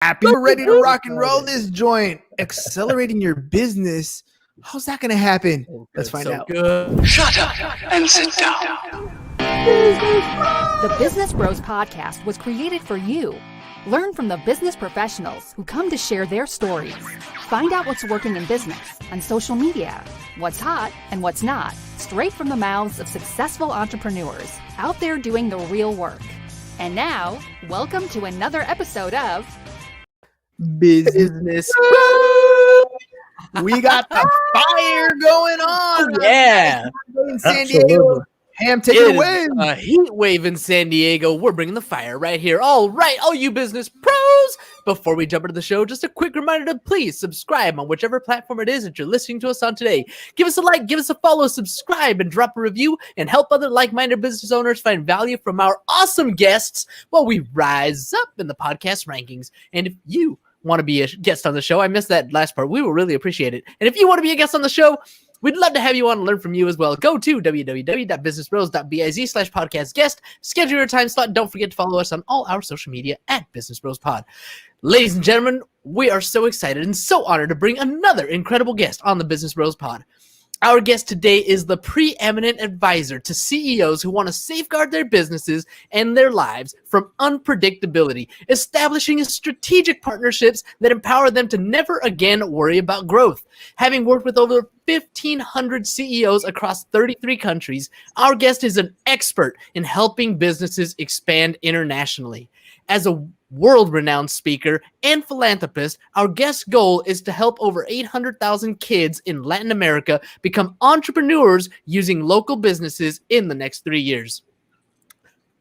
Happy, we're ready to rock and roll this joint. Accelerating your business. How's that going to happen? Let's find out. Good. Shut up and sit down. The Business Bros Podcast was created for you. Learn from the business professionals who come to share their stories. Find out what's working in business, on social media, what's hot and what's not, straight from the mouths of successful entrepreneurs out there doing the real work. And now, welcome to another episode of Business. We got the fire going on. Yeah. In San Diego. Ham, take it away. A heat wave in San Diego. We're bringing the fire right here. All right, all you business pros. Before we jump into the show, just a quick reminder to please subscribe on whichever platform it is that you're listening to us on today. Give us a like, give us a follow, subscribe, and drop a review, and help other like-minded business owners find value from our awesome guests while we rise up in the podcast rankings. And if you want to be a guest on the show, I missed that last part. We will really appreciate it. And if you want to be a guest on the show, we'd love to have you on and learn from you as well. Go to www.businessbros.biz/podcast guest. Schedule your time slot. Don't forget to follow us on all our social media at Business Bros Pod. Ladies and gentlemen, we are so excited and so honored to bring another incredible guest on the Business Bros Pod. Our guest today is the preeminent advisor to CEOs who want to safeguard their businesses and their lives from unpredictability, establishing strategic partnerships that empower them to never again worry about growth. Having worked with over 1,500 CEOs across 33 countries, our guest is an expert in helping businesses expand internationally. As a world-renowned speaker and philanthropist, our guest's goal is to help over 800,000 kids in Latin America become entrepreneurs using local businesses in the next 3 years.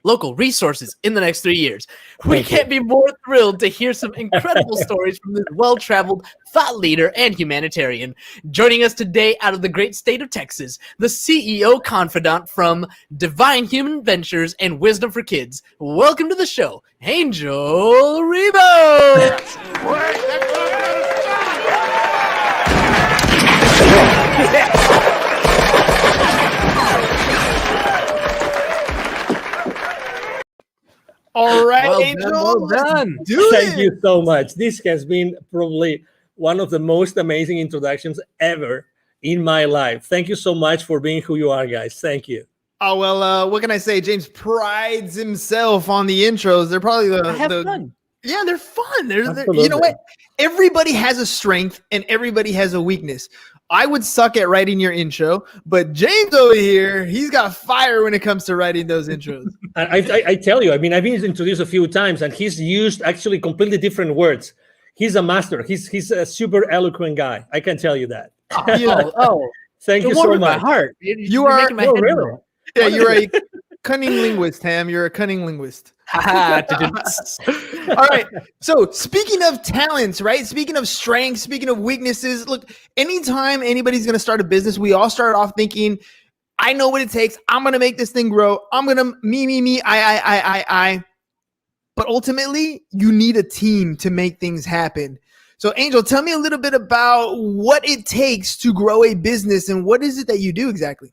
Local resources in the next 3 years. We can't be more thrilled to hear some incredible stories from this well-traveled thought leader and humanitarian. Joining us today out of the great state of Texas, the CEO Confidant from Divine Human Ventures and Wisdom for Kids. Welcome to the show, Angel Ribo. All right, Well Angel. done. Thank you so much. This has been probably one of the most amazing introductions ever in my life. Thank you so much for being who you are, guys. Thank you. Oh, well, what can I say? James prides himself on the intros. They're probably Fun. Yeah, they're fun. They're you Absolutely. know what? Everybody has a strength and everybody has a weakness. I would suck at writing your intro, but James over here, he's got fire when it comes to writing those intros. I tell you, I mean, I've been introduced a few times, and he's used actually completely different words. He's a master. He's a super eloquent guy. I can tell you that. Thank Thank you so My much. heart. You are- making my No, head really. roll. Yeah, you're a cunning linguist, Ham. You're a cunning linguist. All right. So speaking of talents, right? Speaking of strengths, speaking of weaknesses, look, anytime anybody's going to start a business, we all start off thinking, I know what it takes. I'm going to make this thing grow. I'm going to me, I. But ultimately, you need a team to make things happen. So Angel, tell me a little bit about what it takes to grow a business and what is it that you do exactly?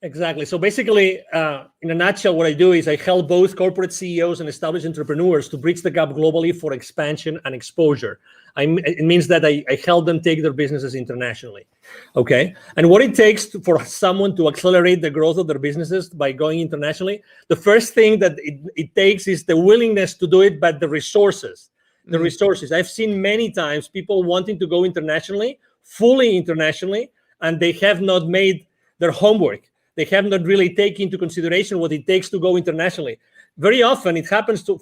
Exactly. So basically, in a nutshell, what I do is I help both corporate CEOs and established entrepreneurs to bridge the gap globally for expansion and exposure. It means that I help them take their businesses internationally. Okay. And what it takes for someone to accelerate the growth of their businesses by going internationally, the first thing that it takes is the willingness to do it, but the resources. The resources. I've seen many times people wanting to go internationally, fully internationally, and they have not made their homework. They have not really taken into consideration what it takes to go internationally. Very often it happens to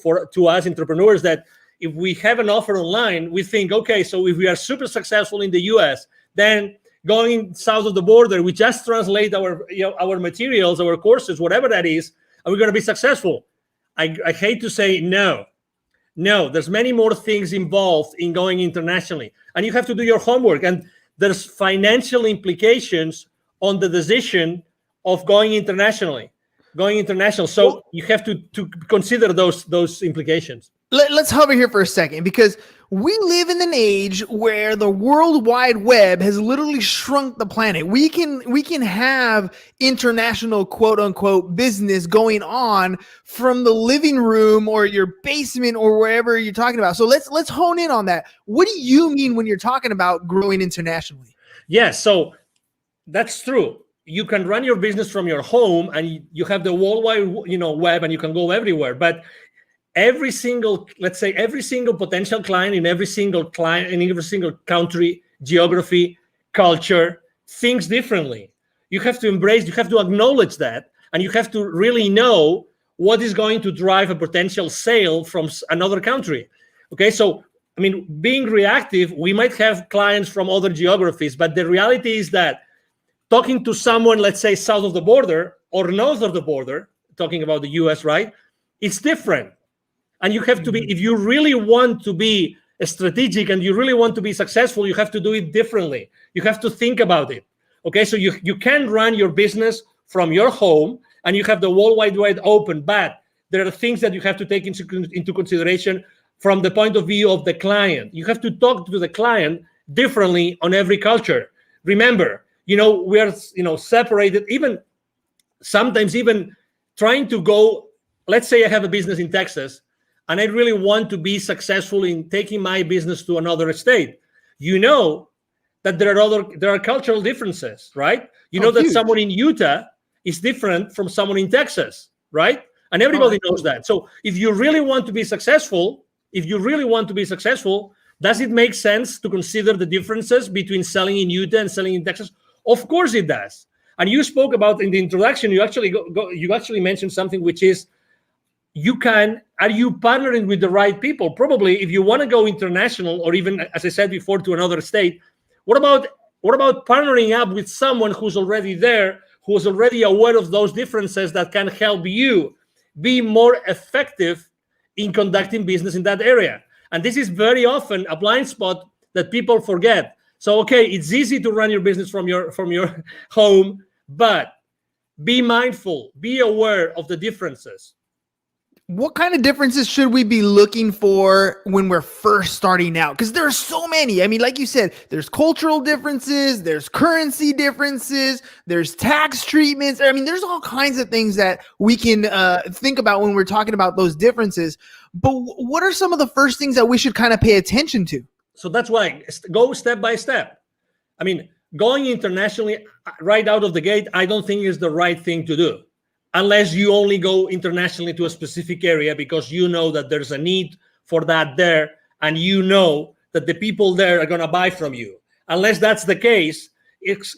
us entrepreneurs that if we have an offer online, we think, okay, so if we are super successful in the US, then going south of the border, we just translate our materials, our courses, whatever that is, and we're going to be successful. I hate to say no. No, there's many more things involved in going internationally, and you have to do your homework. And there's financial implications on the decision of going international. So you have to consider those implications. let's hover here for a second, because we live in an age where the World Wide Web has literally shrunk the planet. We can have international quote unquote business going on from the living room or your basement or wherever you're talking about. So let's hone in on that. What do you mean when you're talking about growing internationally? Yes, so that's true. You can run your business from your home, and you have the worldwide, web, and you can go everywhere. But every single potential client in every single country, geography, culture thinks differently. You have to acknowledge that, and you have to really know what is going to drive a potential sale from another country. Okay, so being reactive, we might have clients from other geographies, but the reality is that talking to someone, let's say south of the border or north of the border, talking about the US, right? It's different. And you have to be, if you really want to be strategic and you really want to be successful, you have to do it differently. You have to think about it. Okay, so you can run your business from your home and you have the World Wide Web open, but there are things that you have to take into consideration from the point of view of the client. You have to talk to the client differently on every culture. Remember, we are separated, sometimes even trying to go, let's say I have a business in Texas and I really want to be successful in taking my business to another state. That there are cultural differences, right? That huge. Someone in Utah is different from someone in Texas, right? And everybody knows that. So if you really want to be successful, does it make sense to consider the differences between selling in Utah and selling in Texas? Of course it does. And you spoke about in the introduction, you actually mentioned something, which is are you partnering with the right people? Probably if you want to go international, or even, as I said before, to another state, what about partnering up with someone who's already there, who's already aware of those differences, that can help you be more effective in conducting business in that area? And this is very often a blind spot that people forget. So, okay, it's easy to run your business from your home, but be mindful, be aware of the differences. What kind of differences should we be looking for when we're first starting out? Because there are so many. Like you said, there's cultural differences, there's currency differences, there's tax treatments. There's all kinds of things that we can think about when we're talking about those differences. But what are some of the first things that we should kind of pay attention to? So that's why go step by step. Going internationally right out of the gate, I don't think is the right thing to do, unless you only go internationally to a specific area because you know that there's a need for that there, and you know that the people there are going to buy from you. Unless that's the case, it's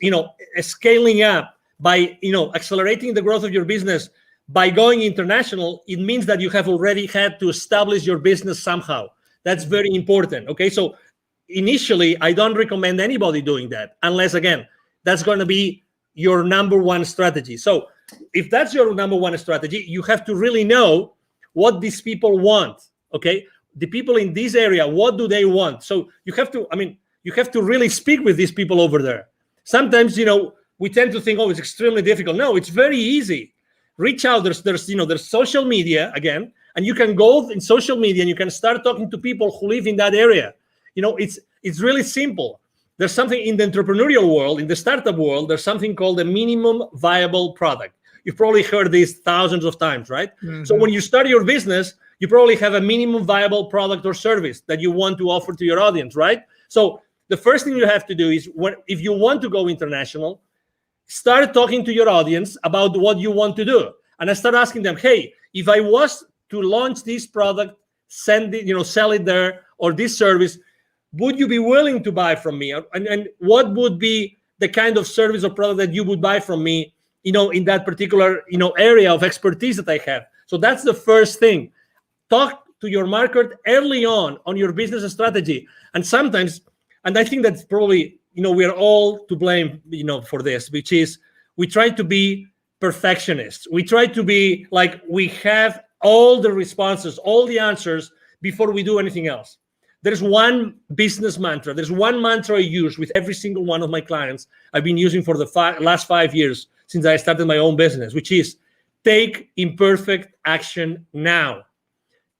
scaling up by accelerating the growth of your business by going international. It means that you have already had to establish your business somehow. That's very important. Okay, so initially, I don't recommend anybody doing that unless, again, that's going to be your number one strategy. So if that's your number one strategy, you have to really know what these people want. Okay, the people in this area, what do they want? So you have to really speak with these people over there. Sometimes, we tend to think, oh, it's extremely difficult. No, it's very easy. Reach out. There's social media again, and you can go in social media and you can start talking to people who live in that area. It's really simple. There's something in the entrepreneurial world, in the startup world, there's something called a minimum viable product. You've probably heard this thousands of times, right? Mm-hmm. So when you start your business, you probably have a minimum viable product or service that you want to offer to your audience, right? So the first thing you have to do is, if you want to go international, start talking to your audience about what you want to do. And I start asking them, hey, if I was to launch this product, sell it there, or this service, would you be willing to buy from me? And what would be the kind of service or product that you would buy from me, in that particular, area of expertise that I have? So that's the first thing. Talk to your market early on your business strategy. And sometimes, and I think that's probably, we are all to blame, for this, which is we try to be perfectionists. We try to be like, we have all the responses, all the answers before we do anything else. There's one business mantra. There's one mantra I use with every single one of my clients. I've been using for the last 5 years since I started my own business, which is take imperfect action now.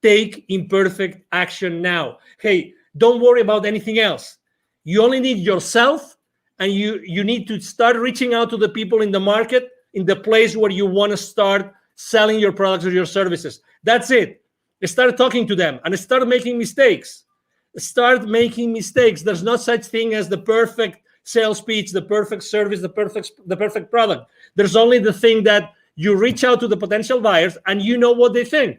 take imperfect action now. Hey, don't worry about anything else. You only need yourself, and you need to start reaching out to the people in the market, in the place where you want to start selling your products or your services. That's it. Start talking to them and start making mistakes. Start making mistakes. There's no such thing as the perfect sales pitch, the perfect service, the perfect product. There's only the thing that you reach out to the potential buyers and you know what they think,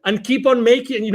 and keep on making,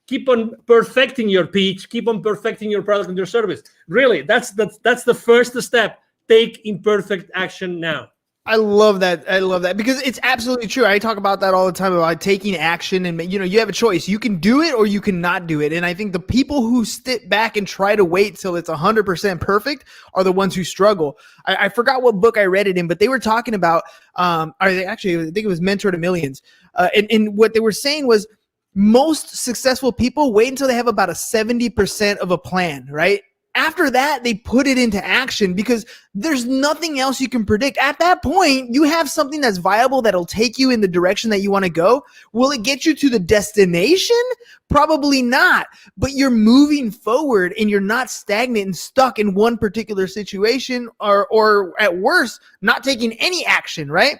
keep on perfecting your pitch, keep on perfecting your product and your service. Really, that's the first step. Take imperfect action now. I love that. I love that because it's absolutely true. I talk about that all the time about taking action, and you have a choice. You can do it or you cannot do it. And I think the people who sit back and try to wait till it's 100% perfect are the ones who struggle. I forgot what book I read it in, but they were talking about, I think it was Mentor to Millions. And what they were saying was most successful people wait until they have about a 70% of a plan, right? After that, they put it into action because there's nothing else you can predict. At that point, you have something that's viable that'll take you in the direction that you want to go. Will it get you to the destination? Probably not. But you're moving forward and you're not stagnant and stuck in one particular situation or at worst, not taking any action, right?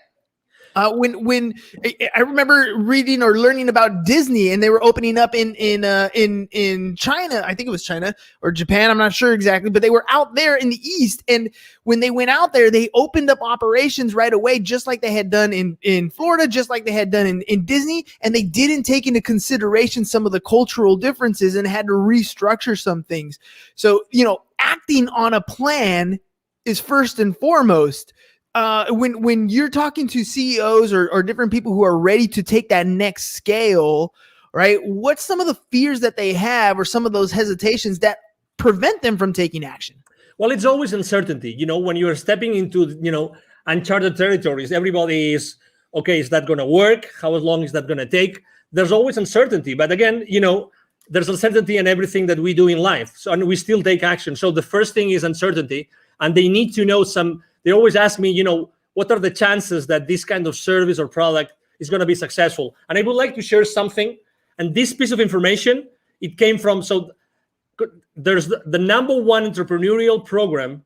When I remember reading or learning about Disney, and they were opening up in China, I think it was China or Japan, I'm not sure exactly, but they were out there in the East. And when they went out there, they opened up operations right away, just like they had done in Florida, just like they had done in Disney. And they didn't take into consideration some of the cultural differences and had to restructure some things. So, acting on a plan is first and foremost. When you're talking to CEOs or different people who are ready to take that next scale, right? What's some of the fears that they have or some of those hesitations that prevent them from taking action? Well, it's always uncertainty. When you're stepping into, uncharted territories, everybody is, okay, is that going to work? How long is that going to take? There's always uncertainty. But again, there's uncertainty in everything that we do in life. So, and we still take action. So the first thing is uncertainty. And they need to know they always ask me, what are the chances that this kind of service or product is going to be successful? And I would like to share something. And this piece of information, it came from, there's the number one entrepreneurial program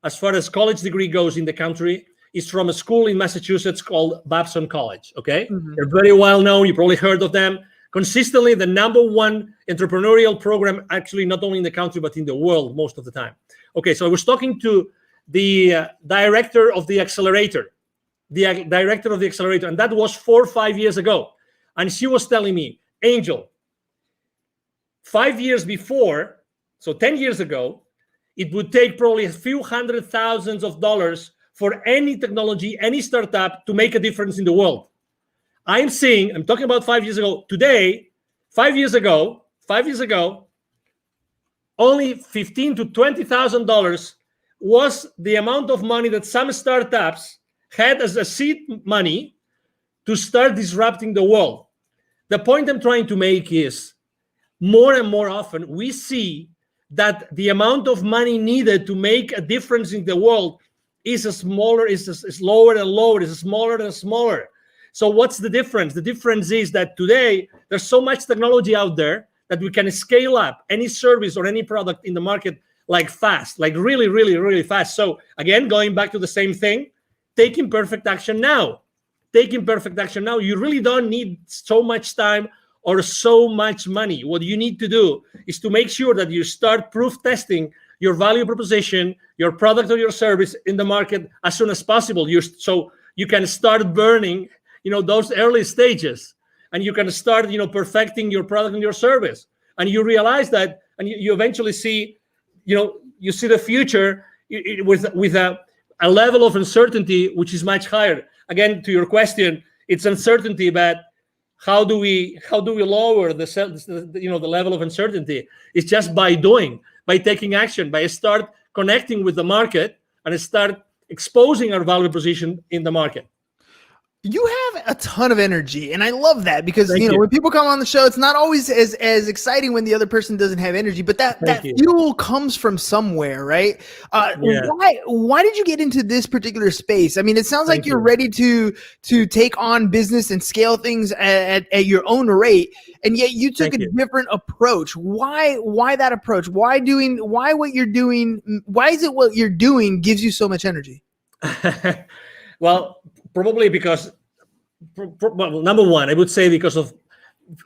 as far as college degree goes in the country is from a school in Massachusetts called Babson College, okay? Mm-hmm. They're very well known. You probably heard of them. Consistently, the number one entrepreneurial program, actually not only in the country, but in the world most of the time. Okay, so I was talking to the director of the accelerator, and that was 4 or 5 years ago. And she was telling me, Angel, 5 years before, so 10 years ago, it would take probably a few $100,000s for any technology, any startup to make a difference in the world. I'm talking about 5 years ago. Today, 5 years ago, only $15,000 to $20,000 was the amount of money that some startups had as a seed money to start disrupting the world. The point I'm trying to make is more and more often we see that the amount of money needed to make a difference in the world is lower and lower, is smaller and smaller. So what's the difference? The difference is that today there's so much technology out there that we can scale up any service or any product in the market like fast, like really, really, really fast. So again, going back to the same thing, take imperfect action now. You really don't need so much time or so much money. What you need to do is to make sure that you start proof testing your value proposition, your product or your service in the market as soon as possible. So you can start burning, those early stages, and you can start, perfecting your product and your service. And you realize that, and you eventually see, you see the future with a level of uncertainty which is much higher. Again, to your question, it's uncertainty, but how do we lower the level of uncertainty? It's just by taking action, by start connecting with the market and start exposing our value position in the market. You have a ton of energy, and I love that because Thank you. when people come on the show, it's not always as exciting when the other person doesn't have energy, but that you. fuel comes from somewhere, right? Yeah. Why did you get into this particular space? I mean, it sounds like Thank you're you. ready to take on business and scale things at your own rate, and yet you took Thank a you. different approach. Why that approach? Why what you're doing? Why is it what you're doing gives you so much energy? Well, probably because, well, number one, I would say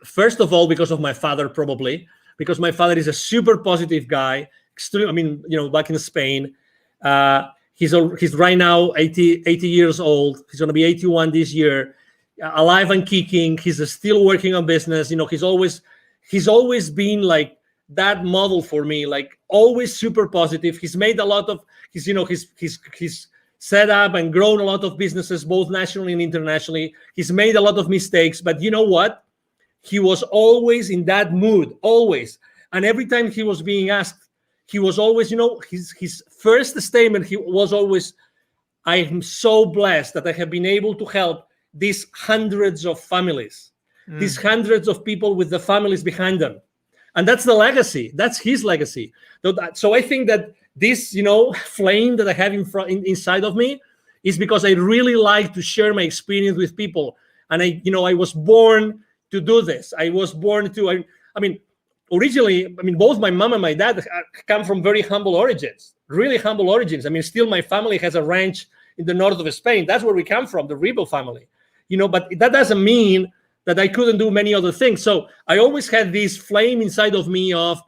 first of all, because of my father, probably because my father is a super positive guy. I mean, back in Spain, he's right now 80 years old. He's going to be 81 this year, alive and kicking. He's still working on business. He's always been like that model for me, like always super positive. He's made a lot of he's set up and grown a lot of businesses, both nationally and internationally. He's made a lot of mistakes, but you know what? He was always in that mood, always. And every time he was being asked, he was always, his first statement, he was always, I am so blessed that I have been able to help these hundreds of families, these hundreds of people with the families behind them. And that's the legacy. That's his legacy. So I think that this, flame that I have inside of me is because I really like to share my experience with people. And I was born to do this. I was born to, originally, both my mom and my dad come from very humble origins, really humble origins. Still my family has a ranch in the north of Spain. That's where we come from, the Ribo family, but that doesn't mean that I couldn't do many other things. So I always had this flame inside of me of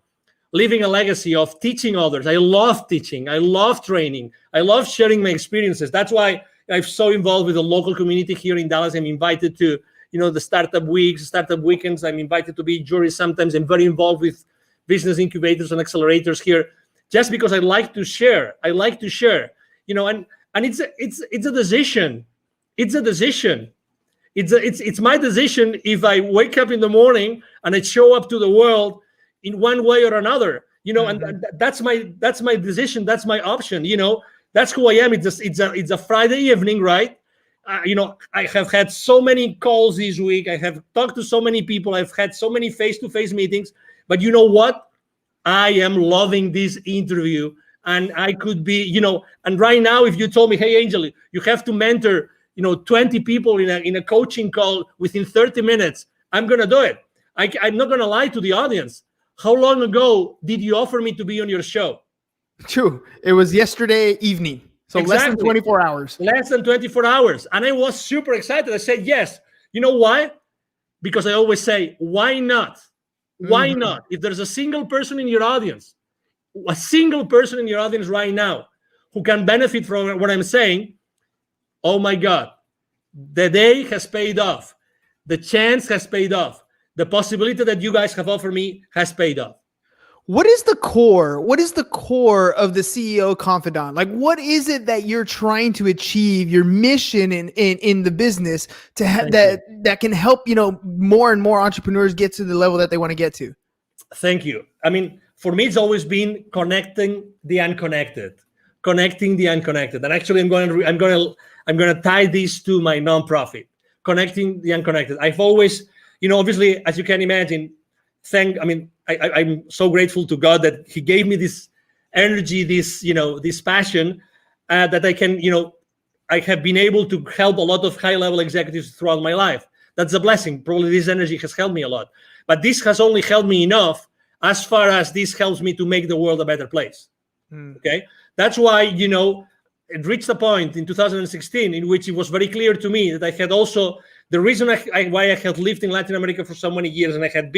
leaving a legacy, of teaching others. I love teaching. I love training. I love sharing my experiences. That's why I'm so involved with the local community here in Dallas. I'm invited to, the startup weeks, startup weekends. I'm invited to be jury sometimes. I'm very involved with business incubators and accelerators here, just because I like to share. I like to share, and it's a decision. It's a decision. It's my decision if I wake up in the morning and I show up to the world in one way or another, and that's my decision. That's my option. That's who I am. It's a Friday evening, right? I have had so many calls this week. I have talked to so many people. I've had so many face-to-face meetings. But you know what? I am loving this interview, and I could be, and right now, if you told me, hey, Angel, you have to mentor, 20 people in a coaching call within 30 minutes, I'm going to do it. I'm not going to lie to the audience. How long ago did you offer me to be on your show? True. It was yesterday evening. So Less than 24 hours. Less than 24 hours. And I was super excited. I said, yes. You know why? Because I always say, why not? Why not? If there's a single person in your audience right now who can benefit from what I'm saying, oh my God, the day has paid off. The chance has paid off. The possibility that you guys have offered me has paid off. What is the core? What is the core of the CEO Confidant? Like, what is it that you're trying to achieve? Your mission in the business to have that can help more and more entrepreneurs get to the level that they want to get to. Thank you. For me, it's always been connecting the unconnected. And actually, I'm going to tie this to my nonprofit, connecting the unconnected. I've always, obviously, as you can imagine, I'm so grateful to God that He gave me this energy, this passion that I can, I have been able to help a lot of high-level executives throughout my life. That's a blessing. Probably this energy has helped me a lot. But this has only helped me enough as far as this helps me to make the world a better place. Okay? That's why, it reached a point in 2016 in which it was very clear to me that I had also, the reason why I had lived in Latin America for so many years and I had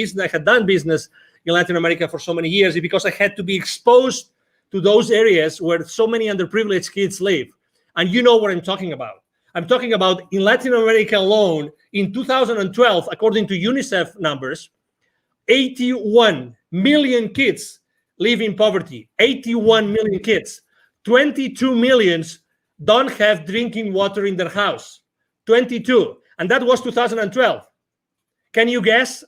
done business in Latin America for so many years is because I had to be exposed to those areas where so many underprivileged kids live. And you know what I'm talking about. I'm talking about in Latin America alone, in 2012, according to UNICEF numbers, 81 million kids live in poverty. 81 million kids. 22 millions don't have drinking water in their house. 22. And that was 2012. Can you guess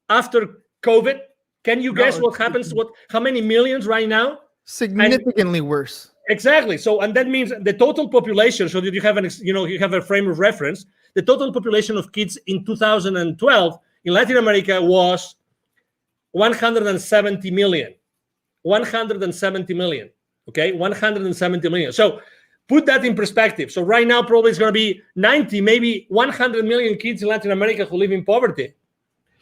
after COVID? Can you guess what happens? How many millions right now? Significantly worse. Exactly. So, and that means the total population, so that you have you have a frame of reference, the total population of kids in 2012 in Latin America was 170 million. 170 million. Okay, 170 million. So put that in perspective. So right now, probably it's going to be 90, maybe 100 million kids in Latin America who live in poverty.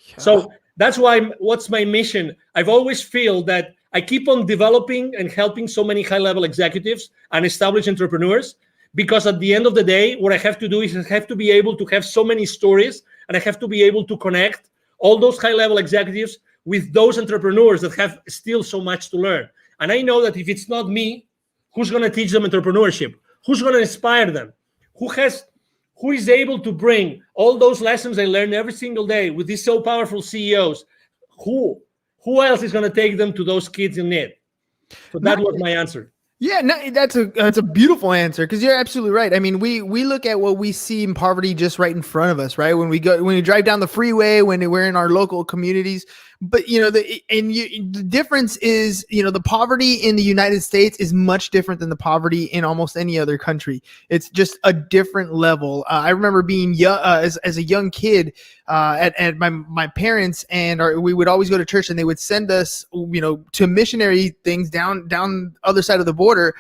Yeah. So that's why, what's my mission? I've always feel that I keep on developing and helping so many high-level executives and established entrepreneurs, because at the end of the day, what I have to do is I have to be able to have so many stories, and I have to be able to connect all those high-level executives with those entrepreneurs that have still so much to learn. And I know that if it's not me, who's going to teach them entrepreneurship? Who's going to inspire them? Who is able to bring all those lessons I learn every single day with these so powerful CEOs? Who else is going to take them to those kids in need? So that was my answer. Yeah, no, that's a beautiful answer, because you're absolutely right. I mean, we look at what we see in poverty just right in front of us, right? When we drive down the freeway, when we're in our local communities. But the difference is, the poverty in the United States is much different than the poverty in almost any other country. It's just a different level. I remember being young, as a young kid, at my parents, and we would always go to church, and they would send us, to missionary things down the other side of the border,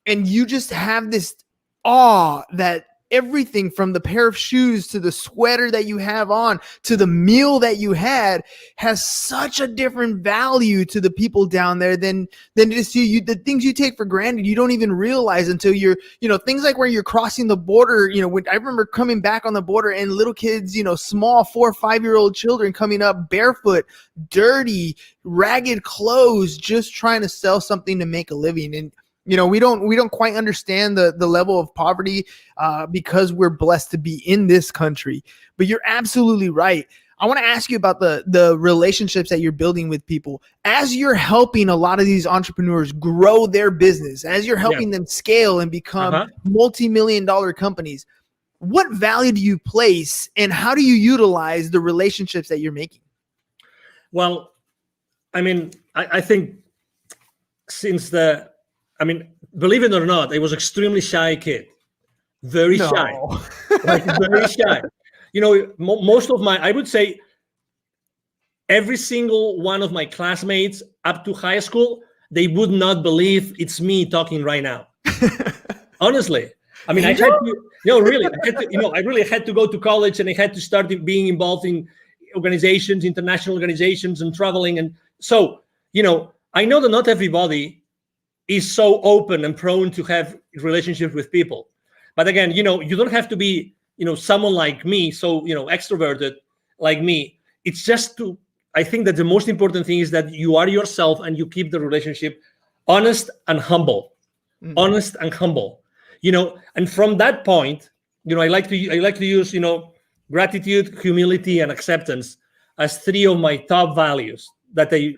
and you just have this awe that everything from the pair of shoes to the sweater that you have on to the meal that you had has such a different value to the people down there than just the things you take for granted. You don't even realize until you're, things like where you're crossing the border. When I remember coming back on the border and little kids, small 4 or 5-year-old children coming up barefoot, dirty, ragged clothes, just trying to sell something to make a living. And we don't quite understand the level of poverty because we're blessed to be in this country. But you're absolutely right. I want to ask you about the relationships that you're building with people as you're helping a lot of these entrepreneurs grow their business, as you're helping them scale and become multi-million-dollar companies. What value do you place, and how do you utilize the relationships that you're making? Well, I think believe it or not, I was extremely shy kid, very shy, very shy. Most of I would say every single one of my classmates up to high school, they would not believe it's me talking right now. Honestly. I had to, really, I really had to go to college, and I had to start being involved in organizations, international organizations, and traveling. And so, I know that not everybody is so open and prone to have relationships with people. But again, you don't have to be, someone like me, so, extroverted like me. It's just I think that the most important thing is that you are yourself and you keep the relationship honest and humble. Honest and humble. And from that point, I like to use, gratitude, humility, and acceptance as 3 of my top values that I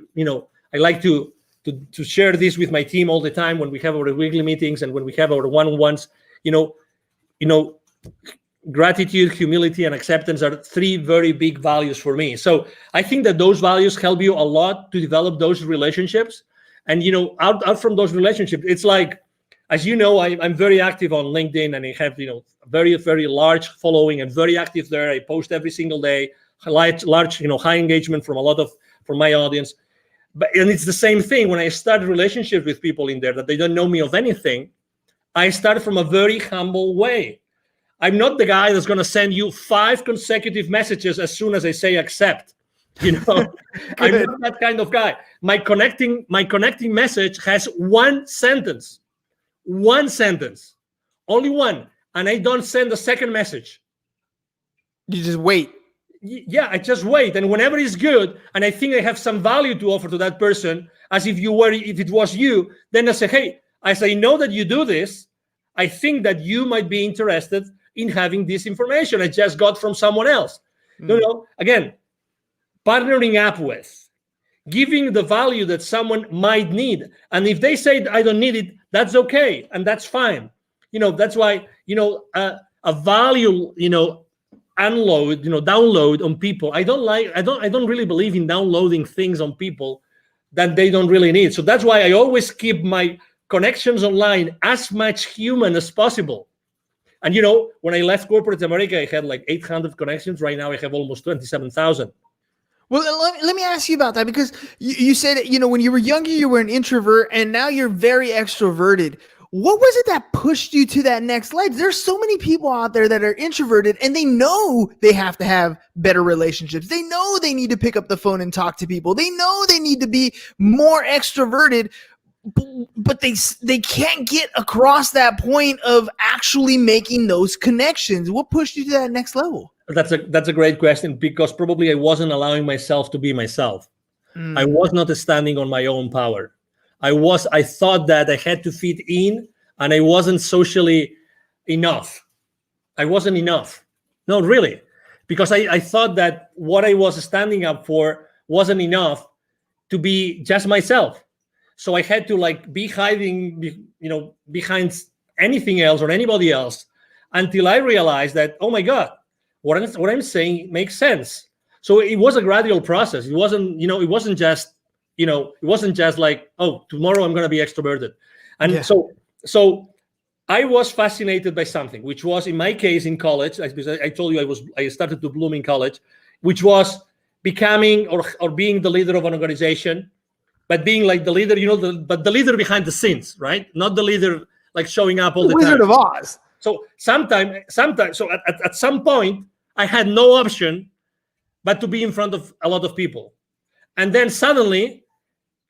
like to share this with my team all the time when we have our weekly meetings and when we have our one-on-ones. Gratitude, humility, and acceptance are 3 very big values for me. So I think that those values help you a lot to develop those relationships. And out from those relationships, it's like, as you know, I'm very active on LinkedIn, and I have very, very large following and very active there. I post every single day, large high engagement from my audience. And it's the same thing when I start relationships with people in there that they don't know me of anything. I start from a very humble way. I'm not the guy that's going to send you 5 consecutive messages as soon as I say accept. I'm not that kind of guy. My connecting message has 1 sentence, only 1, and I don't send a second message. You just wait. Yeah, I just wait, and whenever it's good, and I think I have some value to offer to that person, as if it was you, then I say, hey, as I know that you do this, I think that you might be interested in having this information I just got from someone else. Again, partnering up with, giving the value that someone might need, and if they say I don't need it, that's okay, and that's fine. That's why a value download on people. I don't really believe in downloading things on people that they don't really need. So that's why I always keep my connections online as much human as possible. And when I left corporate America, I had like 800 connections. Right now, I have almost 27,000. Well, let me ask you about that, because you said, when you were younger, you were an introvert, and now you're very extroverted. What was it that pushed you to that next leg? There's so many people out there that are introverted, and they know they have to have better relationships. They know they need to pick up the phone and talk to people. They know they need to be more extroverted, but they can't get across that point of actually making those connections. What pushed you to that next level? That's a great question, because probably I wasn't allowing myself to be myself. I was not standing on my own power. I thought that I had to fit in, and I wasn't socially enough. I wasn't enough. No, really. Because I thought that what I was standing up for wasn't enough to be just myself. So I had to be hiding, behind anything else or anybody else, until I realized that, oh my God, what I'm saying makes sense. So it was a gradual process. It wasn't, it wasn't just like, oh, tomorrow I'm going to be extroverted. And so I was fascinated by something, which was, in my case, in college, because I told you I started to bloom in college, which was becoming or being the leader of an organization, but being like the leader, but the leader behind the scenes, right? Not the leader like showing up all the Wizard time. of Oz. So so at some point, I had no option but to be in front of a lot of people. And then suddenly,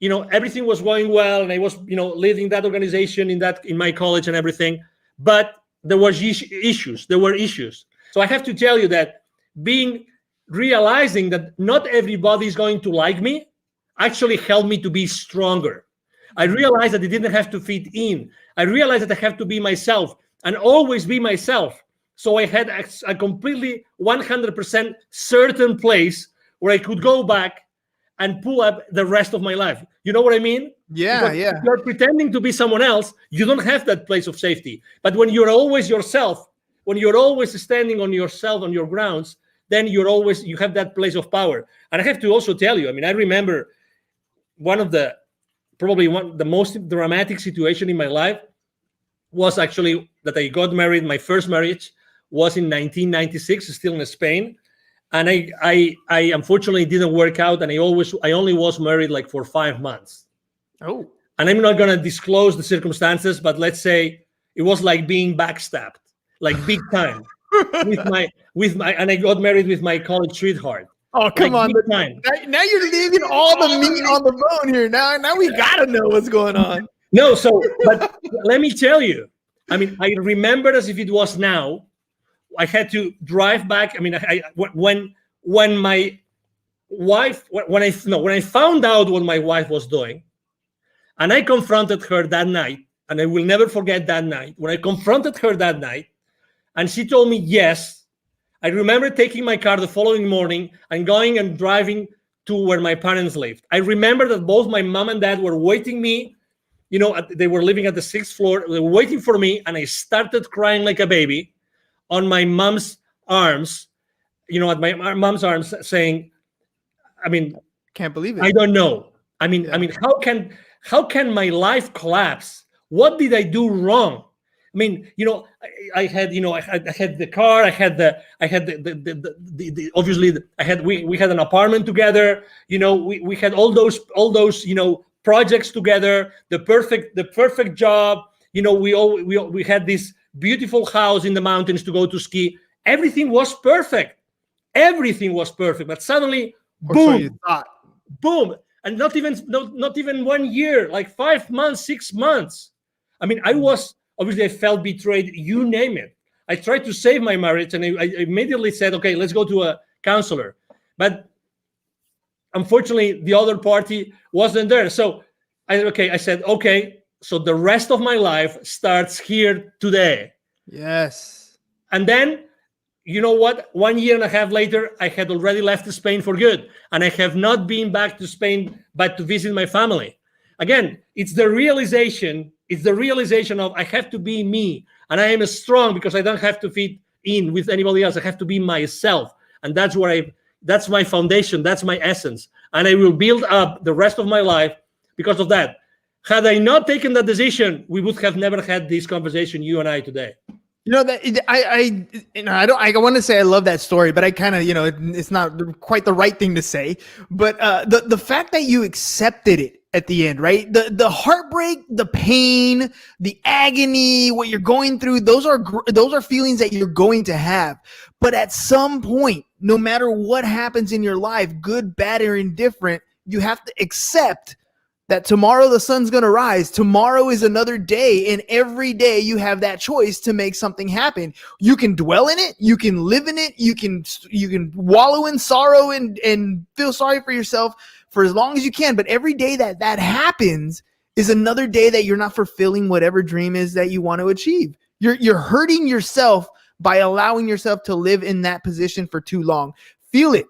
everything was going well, and I was, leading that organization in my college and everything. But there were issues. So I have to tell you that realizing that not everybody is going to like me actually helped me to be stronger. I realized that I didn't have to fit in. I realized that I have to be myself and always be myself. So I had a completely 100% certain place where I could go back and pull up the rest of my life. You know what I mean? Yeah, because if you're pretending to be someone else, you don't have that place of safety. But when you're always yourself, when you're always standing on yourself, on your grounds, then you have that place of power. And I have to also tell you, I remember the most dramatic situation in my life was actually that I got married. My first marriage was in 1996, still in Spain. And I unfortunately didn't work out, and I only was married for 5 months. Oh. And I'm not gonna disclose the circumstances, but let's say it was like being backstabbed, like big time. And I got married with my college sweetheart. Oh, come on. Now you're leaving all the meat on the bone here. Now we gotta know what's going on. No, but let me tell you, I remember as if it was now. I had to drive back. When I found out what my wife was doing, and I confronted her that night, and I will never forget that night. When I confronted her that night, and she told me yes, I remember taking my car the following morning and going and driving to where my parents lived. I remember that both my mom and dad were waiting me. They were living at the 6th floor. They were waiting for me, and I started crying like a baby on my mom's arms, at my mom's arms, saying, can't believe it. I don't know. How can my life collapse? What did I do wrong? I had the car, we had an apartment together. We had all those projects together, the perfect job. We had this beautiful house in the mountains to go to ski. Everything was perfect. But suddenly, boom, so you thought. Boom, and not even 1 year, like 5 months, 6 months. I felt betrayed. You name it. I tried to save my marriage, and I immediately said, okay, let's go to a counselor. But unfortunately, the other party wasn't there. So I said, okay. So the rest of my life starts here today. Yes. And then, you know what? 1 year and a half later, I had already left Spain for good. And I have not been back to Spain, but to visit my family. Again, it's the realization of I have to be me. And I am strong because I don't have to fit in with anybody else. I have to be myself. And that's my foundation. That's my essence. And I will build up the rest of my life because of that. Had I not taken that decision, we would have never had this conversation, you and I, today. You know that I want to say I love that story, but I kind of, it's not quite the right thing to say. But the fact that you accepted it at the end, right? The heartbreak, the pain, the agony, what you're going through, those are feelings that you're going to have. But at some point, no matter what happens in your life, good, bad, or indifferent, you have to accept that tomorrow the sun's going to rise. Tomorrow is another day. And every day you have that choice to make something happen. You can dwell in it. You can live in it. You can wallow in sorrow and feel sorry for yourself for as long as you can. But every day that happens is another day that you're not fulfilling whatever dream is that you want to achieve. You're hurting yourself by allowing yourself to live in that position for too long. Feel it,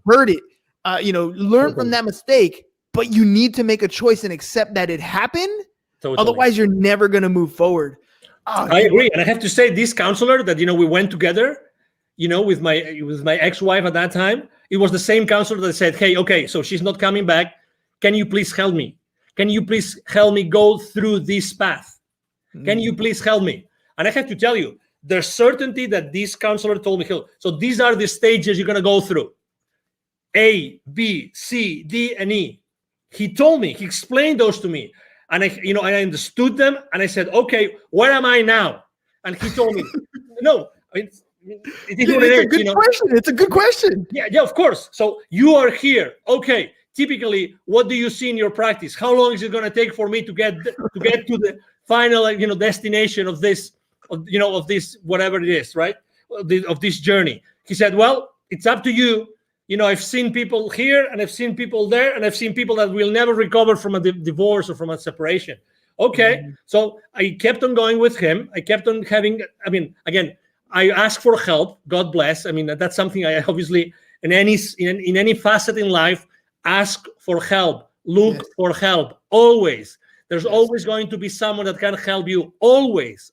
hurt it, learn from that mistake. But you need to make a choice and accept that it happened. Totally. Otherwise, you're never going to move forward. I agree. And I have to say, this counselor that, we went together, with my ex-wife at that time, it was the same counselor that said, hey, okay, so she's not coming back. Can you please help me? Can you please help me go through this path? Can you please help me? And I have to tell you, there's certainty that this counselor told me, so these are the stages you're going to go through. A, B, C, D, and E. He told me, he explained those to me, and I understood them, and I said, okay, where am I now? And he told me, no, it's a good question. It's a good question. Yeah, of course. So you are here. Okay, typically, what do you see in your practice? How long is it going to take for me to get to the final, destination of this, of this, whatever it is, right? Of this journey. He said, well, it's up to you. I've seen people here and I've seen people there, and I've seen people that will never recover from a divorce or from a separation. Okay. So I kept on going with him. I kept on having, again, I asked for help. God bless. That's something I obviously, in any facet in life, ask for help, look for help. Always. There's always going to be someone that can help you. Always.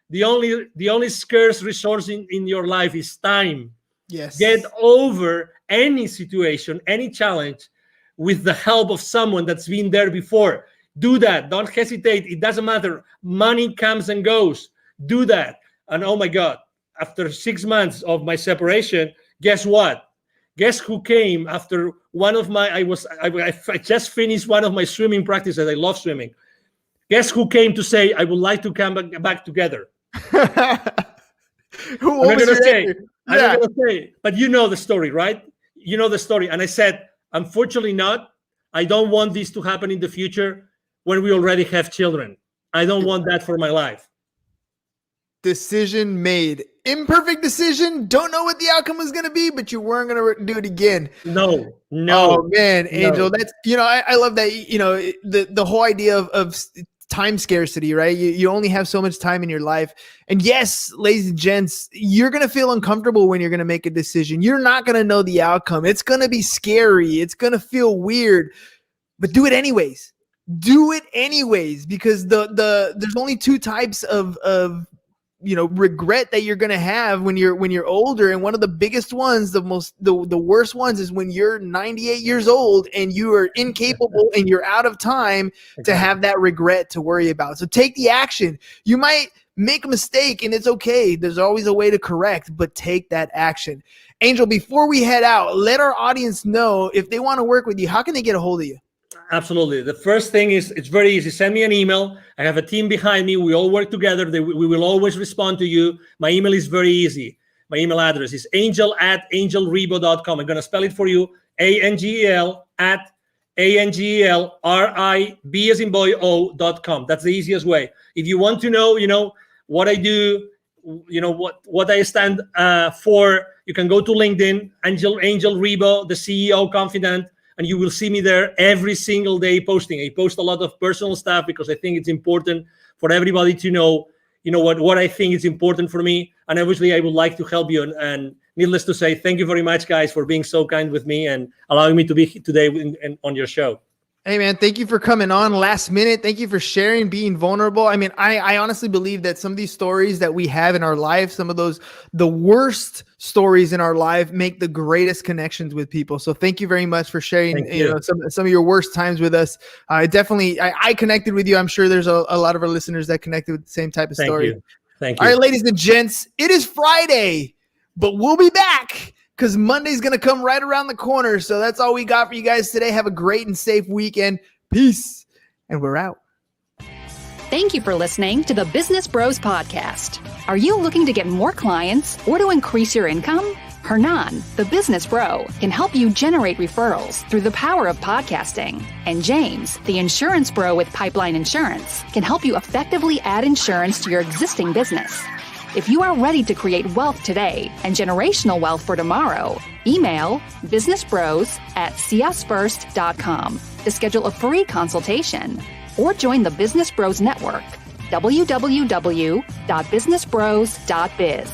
The only scarce resource in your life is time. Yes. Get over any situation, any challenge with the help of someone that's been there before. Do that. Don't hesitate. It doesn't matter. Money comes and goes. Do that. And oh my God, after 6 months of my separation, guess what? Guess who came after one of my, I just finished one of my swimming practices. I love swimming. Guess who came to say, I would like to come back together? Who was I'm not going to say, but you know the story, right? You know the story. And I said, unfortunately not. I don't want this to happen in the future when we already have children. I don't want that for my life. Decision made. Imperfect decision. Don't know what the outcome was going to be, but you weren't going to do it again. No. Oh man, Angel, that's, I love that, the whole idea of time scarcity, right? You only have so much time in your life. And yes, ladies and gents, you're going to feel uncomfortable when you're going to make a decision. You're not going to know the outcome. It's going to be scary. It's going to feel weird, but do it anyways. Do it anyways, because there's only two types of regret that you're going to have when you're older. And one of the biggest ones, the worst ones, is when you're 98 years old and you are incapable and you're out of time to have that regret to worry about. So take the action. You might make a mistake and it's okay. There's always a way to correct, but take that action. Angel, before we head out, let our audience know if they want to work with you, how can they get a hold of you? Absolutely. The first thing is, it's very easy. Send me an email. I have a team behind me. We all work together. We will always respond to you. My email is very easy. My email address is angel@angelribo.com. I'm going to spell it for you. ANGEL@ANGELRIB as in boy O.com. That's the easiest way. If you want to know, what I do, what I stand for, you can go to LinkedIn, Angel Ribo, the CEO, Confidant. And you will see me there every single day posting. I post a lot of personal stuff because I think it's important for everybody to know, what I think is important for me. And obviously, I would like to help you. And needless to say, thank you very much, guys, for being so kind with me and allowing me to be today on your show. Hey, man, thank you for coming on last minute. Thank you for sharing, being vulnerable. I honestly believe that some of these stories that we have in our life, some of the worst stories in our life, make the greatest connections with people. So thank you very much for sharing some of your worst times with us. I connected with you. I'm sure there's a lot of our listeners that connected with the same type of story. Thank you. All right, ladies and gents, it is Friday, but we'll be back because Monday's going to come right around the corner. So that's all we got for you guys today. Have a great and safe weekend. Peace. And we're out. Thank you for listening to the Business Bros Podcast. Are you looking to get more clients or to increase your income? Hernan, the business bro, can help you generate referrals through the power of podcasting. And James, the insurance bro with Pipeline Insurance, can help you effectively add insurance to your existing business. If you are ready to create wealth today and generational wealth for tomorrow, email businessbros@csfirst.com to schedule a free consultation or join the Business Bros Network, www.businessbros.biz.